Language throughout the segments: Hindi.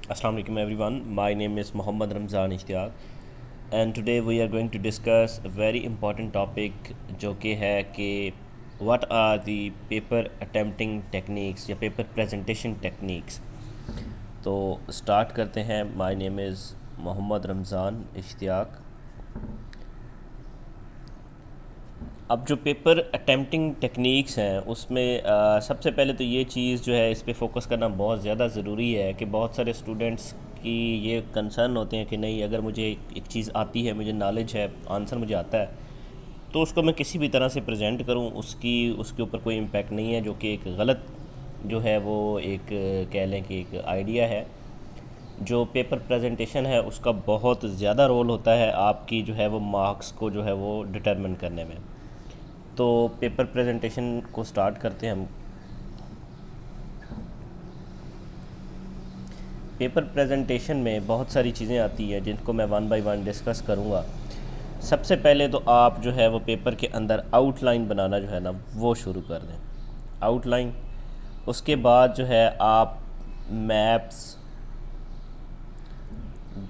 Assalamu alaikum everyone. My name is Mohammad Ramzan Ishtiaq and today we are going to discuss a very important topic जो कि है कि what are the paper attempting techniques या paper presentation techniques. तो start करते हैं. My name is Mohammad Ramzan Ishtiaq. अब जो पेपर अटैम्प्टिंग टेक्निक्स हैं उसमें सबसे पहले तो ये चीज़ जो है इस पे फोकस करना बहुत ज़्यादा ज़रूरी है कि बहुत सारे स्टूडेंट्स की ये कंसर्न होते हैं कि नहीं, अगर मुझे एक चीज़ आती है, मुझे नॉलेज है, आंसर मुझे आता है, तो उसको मैं किसी भी तरह से प्रेजेंट करूं, उसके ऊपर कोई इम्पैक्ट नहीं है, जो कि एक गलत जो है वो एक कह लें कि एक आइडिया है. जो पेपर प्रेजेंटेशन है उसका बहुत ज़्यादा रोल होता है आपकी जो है वो मार्क्स को जो है वो डिटरमिन करने में. तो पेपर प्रेजेंटेशन को स्टार्ट करते हैं हम. पेपर प्रेजेंटेशन में बहुत सारी चीज़ें आती हैं जिनको मैं वन बाय वन डिस्कस करूँगा. सबसे पहले तो आप जो है वो पेपर के अंदर आउटलाइन बनाना जो है ना वो शुरू कर दें. आउटलाइन, उसके बाद जो है आप मैप्स,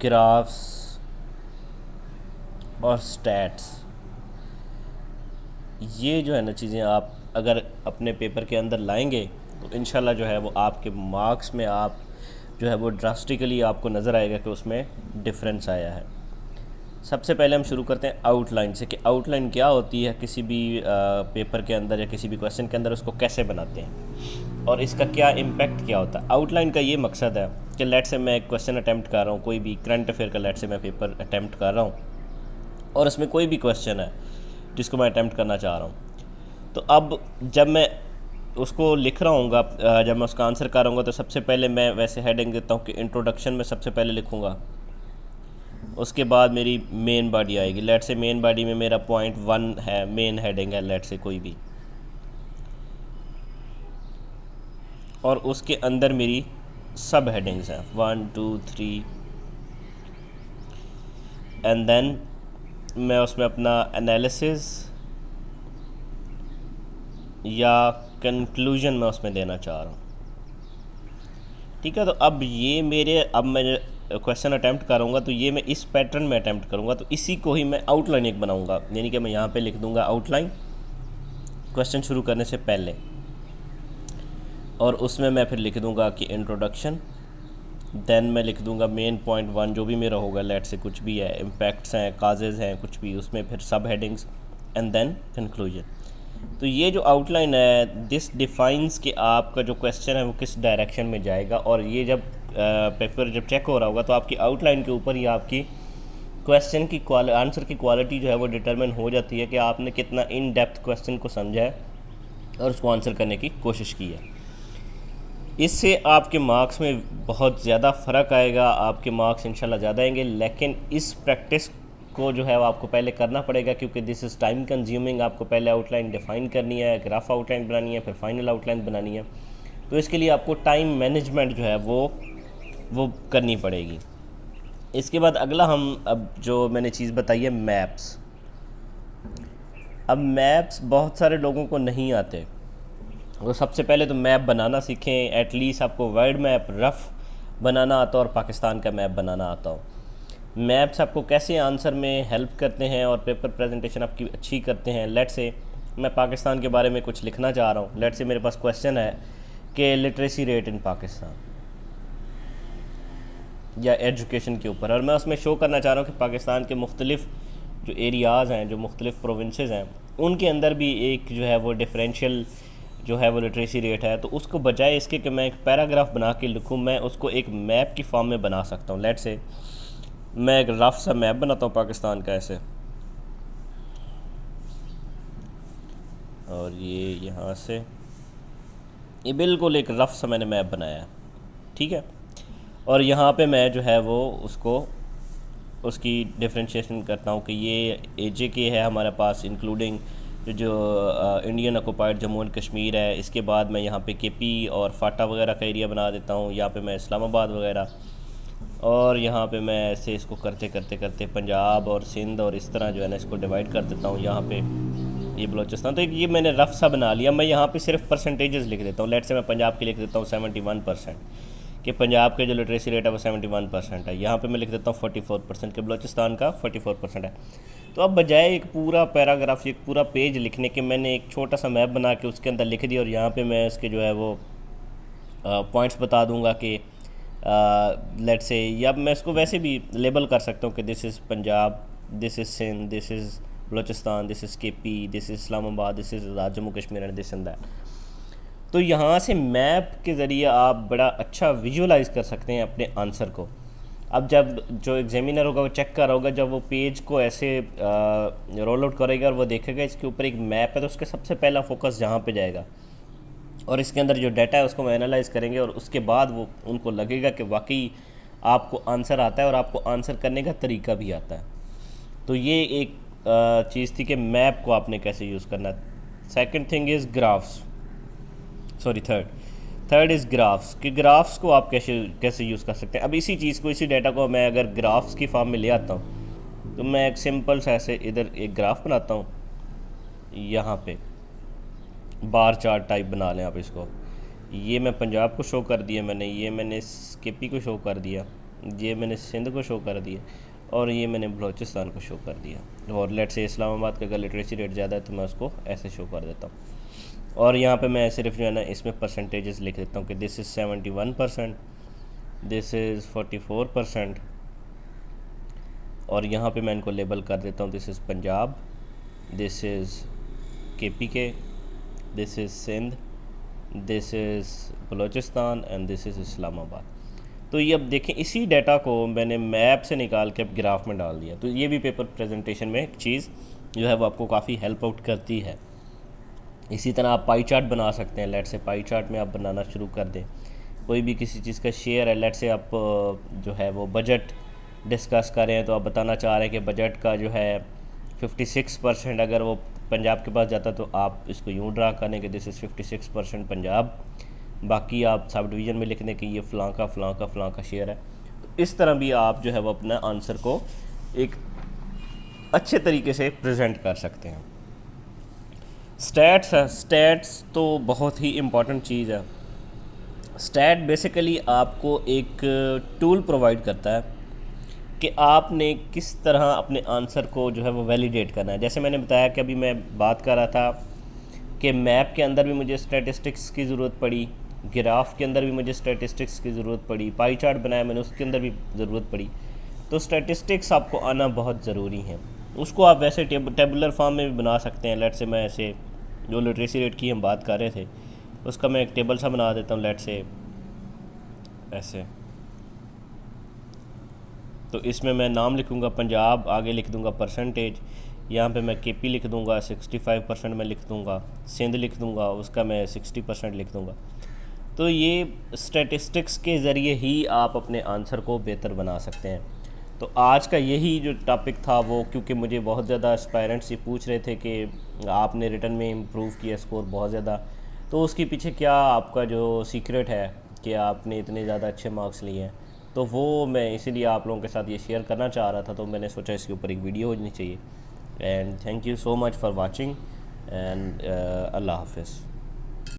ग्राफ्स और स्टैट्स, ये जो है ना चीज़ें आप अगर अपने पेपर के अंदर लाएंगे तो इंशाल्लाह जो है वो आपके मार्क्स में आप जो है वो ड्रास्टिकली आपको नज़र आएगा कि उसमें डिफरेंस आया है. सबसे पहले हम शुरू करते हैं आउटलाइन से कि आउटलाइन क्या होती है किसी भी पेपर के अंदर या किसी भी क्वेश्चन के अंदर, उसको कैसे बनाते हैं और इसका क्या इम्पैक्ट क्या होता है. आउटलाइन का ये मकसद है कि लेट से मैं एक क्वेश्चन अटैम्प्ट कर रहा हूँ, कोई भी करंट अफेयर का लेट से मैं पेपर अटैम्प्ट कर रहा हूँ और उसमें कोई भी क्वेश्चन है जिसको मैं अटैम्प्ट करना चाह रहा हूँ. तो अब जब मैं उसको लिख रहा हूँ, जब मैं उसका आंसर कर रहा हूँ, तो सबसे पहले मैं वैसे हेडिंग देता हूँ कि इंट्रोडक्शन में सबसे पहले लिखूँगा. उसके बाद मेरी मेन बॉडी आएगी. लेट से मेन बॉडी में मेरा पॉइंट 1 है, मेन हेडिंग है लेट से कोई भी, और उसके अंदर मेरी सब हेडिंग्स हैं 1 2 3 एंड देन मैं उसमें अपना एनालिसिस या कंक्लूजन मैं उसमें देना चाह रहा हूँ. ठीक है, तो अब मैं क्वेश्चन अटैम्प्ट करूँगा तो ये मैं इस पैटर्न में अटैम्प्ट करूँगा, तो इसी को ही मैं आउटलाइन एक बनाऊँगा. यानी कि मैं यहाँ पे लिख दूँगा आउटलाइन क्वेश्चन शुरू करने से पहले, और उसमें मैं फिर लिख दूँगा कि इंट्रोडक्शन, देन मैं लिख दूँगा मेन पॉइंट 1 जो भी मेरा होगा, लेट से कुछ भी है, इम्पैक्ट्स हैं, काजेज़ हैं, कुछ भी, उसमें फिर सब हेडिंग्स एंड देन कंक्लूजन. तो ये जो आउटलाइन है दिस डिफाइंस कि आपका जो क्वेश्चन है वो किस डायरेक्शन में जाएगा. और ये जब पेपर जब चेक हो रहा होगा तो आपकी आउटलाइन के ऊपर ही आपकी क्वेश्चन की आंसर की क्वालिटी जो है वो डिटरमिन हो जाती है कि आपने कितना इन डेप्थ क्वेश्चन को समझा है और उसको आंसर करने की कोशिश की है. इससे आपके मार्क्स में बहुत ज़्यादा फ़र्क आएगा, आपके मार्क्स इंशाल्लाह ज़्यादा आएंगे. लेकिन इस प्रैक्टिस को जो है वो आपको पहले करना पड़ेगा क्योंकि दिस इज़ टाइम कंज्यूमिंग. आपको पहले आउटलाइन डिफ़ाइन करनी है, ग्राफ आउटलाइन बनानी है, फिर फाइनल आउटलाइन बनानी है. तो इसके लिए आपको टाइम मैनेजमेंट जो है वो करनी पड़ेगी. इसके बाद अगला हम अब जो मैंने चीज़ बताई है मैप्स. अब मैप्स बहुत सारे लोगों को नहीं आते. वो सबसे पहले तो मैप बनाना सीखें. एटलीस्ट आपको वर्ल्ड मैप रफ़ बनाना आता हो और पाकिस्तान का मैप बनाना आता हो. मैप्स आपको कैसे आंसर में हेल्प करते हैं और पेपर प्रेजेंटेशन आपकी अच्छी करते हैं. लेट से मैं पाकिस्तान के बारे में कुछ लिखना चाह रहा हूँ. लेट से मेरे पास क्वेश्चन है कि लिटरेसी रेट इन पाकिस्तान या एजुकेशन के ऊपर, और मैं उसमें शो करना चाह रहा हूँ कि पाकिस्तान के मुख्तलिफ़ जो एरियाज़ हैं, जो मुख्तलिफ़ प्रोविंसेस हैं, उनके अंदर भी एक जो है वो डिफरेंशियल जो है वो लिटरेसी रेट है. तो उसको बजाय इसके कि मैं एक पैराग्राफ बना के लिखूँ, मैं उसको एक मैप की फॉर्म में बना सकता हूँ. लेट से मैं एक रफ़ सा मैप बनाता हूँ पाकिस्तान का ऐसे, और ये यहाँ से ये बिल्कुल एक रफ़ सा मैंने मैप बनाया है. ठीक है, और यहाँ पे मैं जो है वो उसकी डिफ्रेंशिएशन करता हूँ कि ये AJK है हमारे पास, इंक्लूडिंग जो Indian occupied Jammu and Kashmir है. इसके बाद मैं यहाँ पे KP और फाटा वगैरह का एरिया बना देता हूँ. यहाँ पे मैं इस्लामाबाद वगैरह, और यहाँ पे मैं ऐसे इसको करते करते करते पंजाब और सिंध और इस तरह जो है ना इसको डिवाइड कर देता हूँ. यहाँ पे ये बलोचिस्तान. तो ये मैंने रफ़ सा बना लिया. मैं यहाँ पे सिर्फ परसेंटेजेस लिख देता हूँ. लेट से मैं पंजाब के लिख देता हूँ 71%, कि पंजाब के जो लिटरेसी रेट है वो 71% है, यहाँ पे मैं लिख देता हूँ 44% के बलूचिस्तान का 44% है। तो अब बजाय एक पूरा पैराग्राफ, एक पूरा पेज लिखने के, मैंने एक छोटा सा मैप बना के उसके अंदर लिख दिया और यहाँ पे मैं इसके जो है वो पॉइंट्स बता दूंगा कि लेट से, या मैं इसको वैसे भी लेबल कर सकता हूँ कि this is Punjab, this is Sindh, this is Balochistan, this is KP, this is Islamabad, this is Jammu Kashmir and this and that. तो यहाँ से मैप के ज़रिए आप बड़ा अच्छा विजुअलाइज़ कर सकते हैं अपने आंसर को। अब जब जो एग्जामिनर होगा वो चेक कर रहा होगा, जब वो पेज को ऐसे रोल आउट करेगा और वो देखेगा इसके ऊपर एक मैप है, तो उसके सबसे पहला फोकस जहाँ पे जाएगा और इसके अंदर जो डाटा है उसको वो एनालाइज करेंगे और उसके बाद वो उनको लगेगा कि वाकई आपको आंसर आता है और आपको आंसर करने का तरीका भी आता है। तो ये एक चीज़ थी कि मैप को आपने कैसे यूज़ करना है। Second thing is graphs, sorry third is graphs, कि ग्राफ्स को आप कैसे यूज़ कर सकते हैं। अब इसी चीज़ को, इसी डाटा को मैं अगर ग्राफ्स की फॉर्म में ले आता हूँ तो मैं एक सिंपल सा ऐसे इधर एक ग्राफ बनाता हूँ, यहाँ पे बार चार्ट टाइप बना लें आप इसको। ये मैं पंजाब को शो कर दिया मैंने, ये मैंने KP को शो कर दिया, ये मैंने सिंध को शो कर दिया और ये मैंने बलूचिस्तान को शो कर दिया। और लेट से इस्लामाबाद का अगर लिटरेसी रेट ज़्यादा है तो मैं उसको ऐसे शो कर देता हूँ। और यहाँ पे मैं सिर्फ जो है ना इसमें परसेंटेजेस लिख देता हूँ कि दिस इज़ 71%, दिस इज़ 44%, और यहाँ पे मैं इनको लेबल कर देता हूँ this is Punjab, this is KP, this is Sindh, this is Balochistan and this is Islamabad. तो ये अब देखें, इसी डाटा को मैंने मैप से निकाल के अब ग्राफ में डाल दिया। तो ये भी पेपर प्रेजेंटेशन में एक चीज़ जो है वो आपको काफ़ी हेल्प आउट करती है। इसी तरह आप पाई चार्ट बना सकते हैं। लेट से पाई चार्ट में आप बनाना शुरू कर दें, कोई भी किसी चीज़ का शेयर है, लेट से आप जो है वो बजट डिस्कस कर रहे हैं तो आप बताना चाह रहे हैं कि बजट का जो है 56% अगर वो पंजाब के पास जाता तो आप इसको यूँ ड्रा करें कि दिस इज़ 56% पंजाब, बाकी आप सब डिवीज़न में लिख दें कि ये फ़लाँ का शेयर है। तो इस तरह भी आप जो है वो अपना आंसर को एक अच्छे तरीके से प्रेजेंट कर सकते हैं। स्टैट्स है, स्टैट्स तो बहुत ही इम्पॉर्टेंट चीज़ है। स्टैट बेसिकली आपको एक टूल प्रोवाइड करता है कि आपने किस तरह अपने आंसर को जो है वो वैलिडेट करना है। जैसे मैंने बताया कि अभी मैं बात कर रहा था कि मैप के अंदर भी मुझे स्टैटिस्टिक्स की ज़रूरत पड़ी, ग्राफ के अंदर भी मुझे स्टैटिस्टिक्स की ज़रूरत पड़ी, पाई चार्ट बनाया मैंने उसके अंदर भी ज़रूरत पड़ी। तो स्टैटिस्टिक्स आपको आना बहुत ज़रूरी है। उसको आप वैसे टेबुलर फॉर्म में भी बना सकते हैं। लेट से मैं ऐसे जो लिटरेसी रेट की हम बात कर रहे थे उसका मैं एक टेबल सा बना देता हूँ, लेट से ऐसे। तो इसमें मैं नाम लिखूँगा पंजाब, आगे लिख दूँगा परसेंटेज, यहाँ पे मैं KP लिख दूँगा 65% में लिख दूँगा, सिंध लिख दूँगा उसका मैं 60% लिख दूँगा। तो ये स्टैटिस्टिक्स के ज़रिए ही आप अपने आंसर को बेहतर बना सकते हैं। तो आज का यही जो टॉपिक था वो, क्योंकि मुझे बहुत ज़्यादा एस्पायरेंट्स ये पूछ रहे थे कि आपने रिटन में इम्प्रूव किया स्कोर बहुत ज़्यादा, तो उसके पीछे क्या आपका जो सीक्रेट है कि आपने इतने ज़्यादा अच्छे मार्क्स लिए हैं, तो वो मैं इसीलिए आप लोगों के साथ ये शेयर करना चाह रहा था। तो मैंने सोचा इसके ऊपर एक वीडियो होनी चाहिए। And thank you so much for watching and अल्लाह हाफिज़।